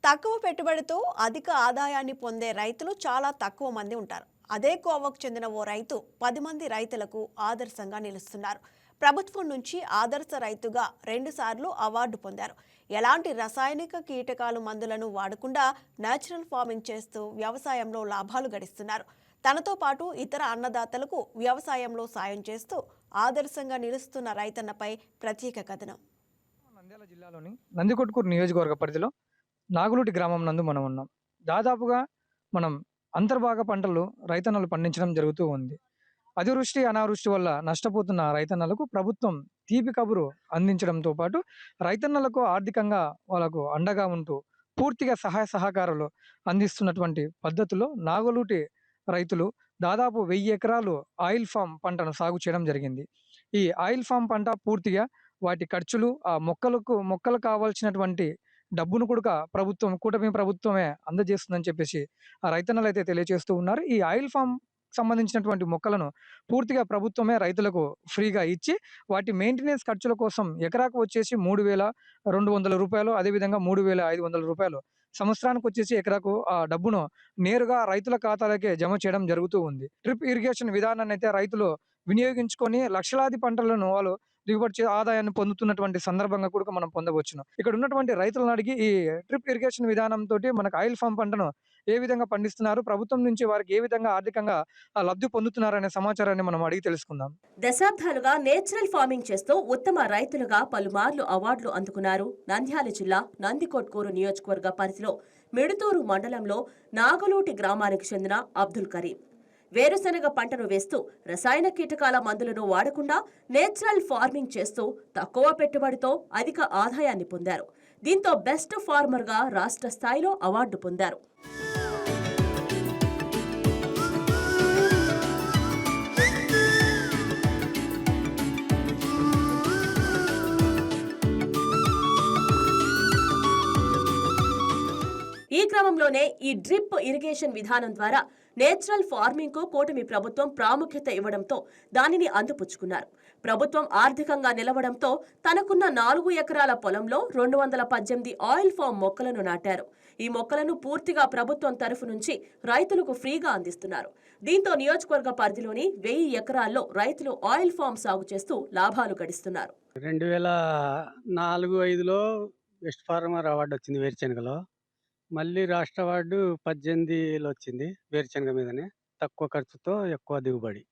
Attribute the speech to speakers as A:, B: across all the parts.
A: తక్కువ పెట్టుబడితో అధిక ఆదాయాన్ని పొందే రైతులు చాలా తక్కువ మంది ఉంటారు. అదే కోవకు చెందిన ఓ రైతు 10 మంది రైతులకు ఆదర్శంగా నిలుస్తున్నారు. ప్రభుత్వం నుంచి ఆదర్శ రైతుగా 2 సార్లు అవార్డు పొందారు. ఎలాంటి రసాయనిక కీటకాలు మందులను వాడకుండా నేచురల్ ఫార్మింగ్ చేస్తూ వ్యవసాయంలో లాభాలు గడిస్తున్నారు. తనతో పాటు ఇతర అన్నదాతలకు వ్యవసాయంలో సాయం చేస్తూ ఆదర్శంగా నిలుస్తున్న రైతన్నపై ప్రత్యేక కథనం.
B: నంద్యాల జిల్లాలోని నందికొట్కూరు నియోజకవర్గ పరిధిలో నాగులూటి గ్రామం నందు మనం ఉన్నాం. దాదాపుగా మనం అంతర్భాగ పంటలు రైతన్నలు పండించడం జరుగుతూ ఉంది. అతివృష్టి అనావృష్టి వల్ల నష్టపోతున్న రైతన్నలకు ప్రభుత్వం తీపి కబురు అందించడంతో పాటు రైతన్నలకు ఆర్థికంగా వాళ్ళకు అండగా ఉంటూ పూర్తిగా సహాయ సహకారాలు అందిస్తున్నటువంటి పద్ధతిలో నాగులూటి రైతులు దాదాపు 1000 ఎకరాలు ఆయిల్ ఫామ్ పంటను సాగు చేయడం జరిగింది. ఈ ఆయిల్ ఫామ్ పంట పూర్తిగా వాటి ఖర్చులు, ఆ మొక్కలు కావాల్సినటువంటి డబ్బును కూడా కూటమి ప్రభుత్వమే అందజేస్తుందని చెప్పేసి ఆ రైతన్నలైతే తెలియజేస్తూ ఉన్నారు. ఈ ఆయిల్ ఫామ్ సంబంధించినటువంటి మొక్కలను పూర్తిగా ప్రభుత్వమే రైతులకు ఫ్రీగా ఇచ్చి వాటి మెయింటెనెన్స్ ఖర్చుల కోసం ఎకరాకు వచ్చేసి రూ. 3200, అదేవిధంగా రూ. 3500 సంవత్సరానికి వచ్చేసి ఎకరాకు ఆ డబ్బును నేరుగా రైతుల ఖాతాలకే జమ చేయడం జరుగుతూ ఉంది. డ్రిప్ ఇరిగేషన్ విధానాన్ని అయితే రైతులు వినియోగించుకొని లక్షలాది పంటలను వాళ్ళు ఆదాయాన్ని పొందుతున్నటువంటి సందర్భంగా కూడా మనం పొందవచ్చును. ఇక్కడ ఉన్నటువంటి రైతులను అడిగి ఈ డ్రిప్ ఇరిగేషన్ విధానంతో మనకు ఆయిల్ ఫామ్ పంటను ఏ విధంగా పండిస్తున్నారు, ప్రభుత్వం నుంచి వారికి ఏ విధంగా ఆర్థికంగా లబ్ధి పొందుతున్నారనే సమాచారాన్ని మనం అడిగి తెలుసుకుందాం.
C: దశాబ్దాలుగా నేచురల్ ఫార్మింగ్ చేస్తూ ఉత్తమ రైతులుగా పలుమార్లు అవార్డులు అందుకున్నారు. నంద్యాల జిల్లా నందికొట్కూరు నియోజకవర్గ పరిధిలో మిడుతూరు మండలంలో నాగలూటి గ్రామానికి చెందిన అబ్దుల్ కరీం వేరుశనగ పంటను వేస్తూ రసాయన కీటకాల మందులను వాడకుండా నేచురల్ ఫార్మింగ్ చేస్తూ తక్కువ పెట్టుబడితో అధిక ఆదాయాన్ని పొందారు. దీంతో బెస్ట్ ఫార్మర్గా రాష్ట్ర స్థాయిలో అవార్డు పొందారు. ఈ క్రమంలోనే ఈ డ్రిప్ ఇరిగేషన్ విధానం ద్వారా నేచురల్ ఫార్మింగ్ కు కూటమి ప్రభుత్వం ప్రాముఖ్యత ఇవ్వడంతో దానిని అందిపుచ్చుకున్నారు. ప్రభుత్వం ఆర్థికంగా నిలవడంతో తనకున్న 4 ఎకరాల పొలంలో 218 ఆయిల్ ఫామ్ మొక్కలను నాటారు. ఈ మొక్కలను పూర్తిగా ప్రభుత్వం తరఫు నుంచి రైతులకు ఫ్రీగా అందిస్తున్నారు. దీంతో నియోజకవర్గ పరిధిలోని 1000 ఎకరాల్లో రైతులు ఆయిల్ ఫామ్ సాగు చేస్తూ లాభాలు గడిస్తున్నారు.
D: 2004-5లో బెస్ట్ ఫార్మర్ అవార్డు వచ్చింది వేరుశెనగలో. మళ్ళీ రాష్ట్ర అవార్డు 18లో వచ్చింది వేరుశెనగ మీదనే. తక్కువ ఖర్చుతో ఎక్కువ దిగుబడి.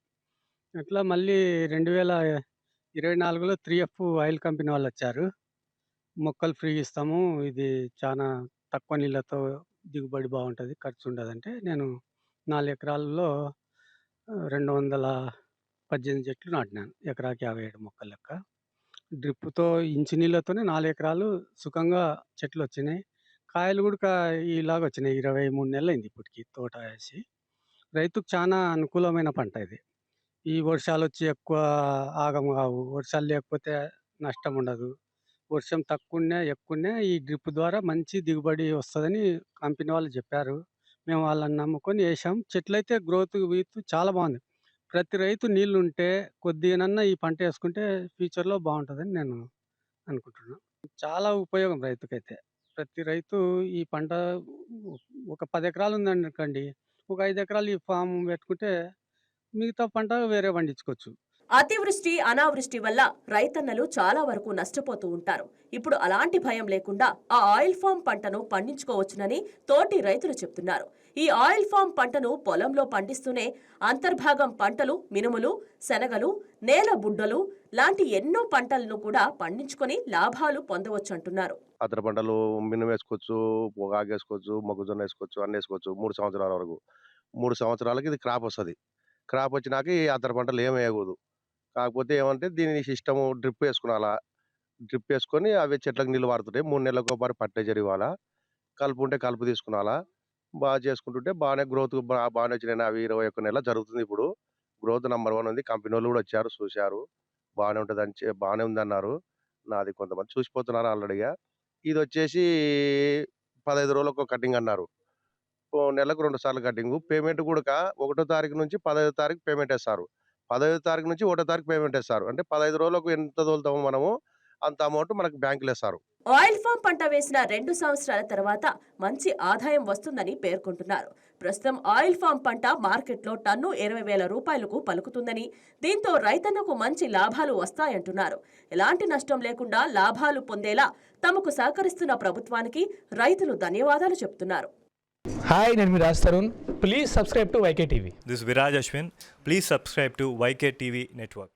D: అట్లా మళ్ళీ 2024లో 3F ఆయిల్ కంపెనీ వాళ్ళు వచ్చారు. మొక్కలు ఫ్రీ ఇస్తాము, ఇది చాలా తక్కువ నీళ్ళతో దిగుబడి బాగుంటుంది, ఖర్చు ఉండదంటే నేను 4 ఎకరాల్లో 218 చెట్లు నాటినాను. ఎకరాకి 57 మొక్కలు లెక్క. డ్రిప్తో ఇంచు నీళ్ళతోనే 4 ఎకరాలు సుఖంగా చెట్లు వచ్చినాయి. కాయలు కూడా ఇలాగ వచ్చినాయి. 23 నెలలైంది ఇప్పటికి తోట వేసి. రైతుకు చాలా అనుకూలమైన పంట ఇది. ఈ వర్షాలు వచ్చి ఎక్కువ ఆగం కావు, వర్షాలు లేకపోతే నష్టం ఉండదు. వర్షం తక్కువనే ఎక్కువనే ఈ డ్రిప్ ద్వారా మంచి దిగుబడి వస్తుందని కంపెనీ వాళ్ళు చెప్పారు. మేము వాళ్ళని నమ్ముకొని వేసాం. చెట్లు అయితే గ్రోత్ చాలా బాగుంది. ప్రతి రైతు నీళ్ళు ఉంటే కొద్దిగానన్నా ఈ పంట వేసుకుంటే ఫ్యూచర్లో బాగుంటుందని నేను అనుకుంటున్నాను. చాలా ఉపయోగం రైతుకైతే. ప్రతి రైతు ఈ పంట ఒక 10 ఎకరాలు ఉందనుకోండి, ఒక 5 ఎకరాలు ఈ ఫామ్ పెట్టుకుంటే మిగతా పంట వేరే పండించుకోవచ్చు.
C: అతివృష్టి అనావృష్టి వల్ల రైతన్నలు చాలా వరకు నష్టపోతూ ఉంటారు. ఇప్పుడు అలాంటి భయం లేకుండా ఆ ఆయిల్ ఫామ్ పంటను పండించుకోవచ్చునని తోటి రైతులు చెప్తున్నారు. ఈ ఆయిల్ ఫామ్ పంటను పొలంలో పండిస్తూనే అంతర్భాగం పంటలు, మినుములు, శనగలు, నేల బుడ్డలు లాంటి ఎన్నో పంటలను కూడా పండించుకొని లాభాలు పొందవచ్చంటున్నారు.
E: అతర పంటలు మినుము వేసుకోవచ్చు, పొగాకు వేసుకోవచ్చు, మొక్కజొన్న వేసుకోవచ్చు, అన్నీ వేసుకోవచ్చు 3 సంవత్సరాల వరకు. 3 సంవత్సరాలకి ఇది క్రాప్ వస్తుంది. క్రాప్ వచ్చినాక ఈ అతర పంటలు ఏమి వేయకూడదు. కాకపోతే ఏమంటే దీని సిస్టము డ్రిప్ వేసుకునాలా. డ్రిప్ వేసుకొని అవి చెట్లకు నీళ్ళు వాడుతుంటాయి. 3 నెలలకు ఒకసారి ఫర్టిలైజర్ ఇవ్వాలా. కలుపు ఉంటే కలుపు తీసుకునాలా. బాగా చేసుకుంటుంటే బాగానే గ్రోత్ బాగానే వచ్చినాయి. అవి 21 నెలలు జరుగుతుంది ఇప్పుడు. గ్రోత్ నంబర్ 1 ఉంది. కంపెనీ వాళ్ళు కూడా వచ్చారు, చూశారు. బాగానే ఉంటుందని బాగానే ఉందన్నారు. నాది కొంతమంది చూసిపోతున్నారు ఆల్రెడీగా. ఇది వచ్చేసి 15 రోజులకు ఒక కటింగ్ అన్నారు. నెలకు 2 సార్లు కటింగు. పేమెంట్ కూడా 1 తారీఖు నుంచి 15 తారీఖు పేమెంట్ వేస్తారు. 15 తారీఖు నుంచి 1 తారీఖు పేమెంట్ వేస్తారు. అంటే 15 రోజులకు ఎంత తోలుతామో మనము అంత అమౌంట్ మనకు బ్యాంకులో వేస్తారు.
C: ఆయిల్ ఫామ్ పంట వేసిన 2 సంవత్సరాల తర్వాత మంచి ఆదాయం వస్తుందని పేర్కొంటున్నారు. ప్రస్తుతం ఆయిల్ ఫామ్ పంట మార్కెట్లో టన్ను 20,000 రూపాయలకు పలుకుతుందని, దీంతో రైతన్నకు మంచి లాభాలు వస్తాయంటున్నారు. ఎలాంటి నష్టం లేకుండా లాభాలు పొందేలా తమకు సహకరిస్తున్న ప్రభుత్వానికి రైతులు ధన్యవాదాలు చెప్తున్నారు.
F: Hi, నేను మీ Raj Tarun. Please subscribe to YK TV.
G: This is Viraj Ashwin. Please subscribe to YK TV Network.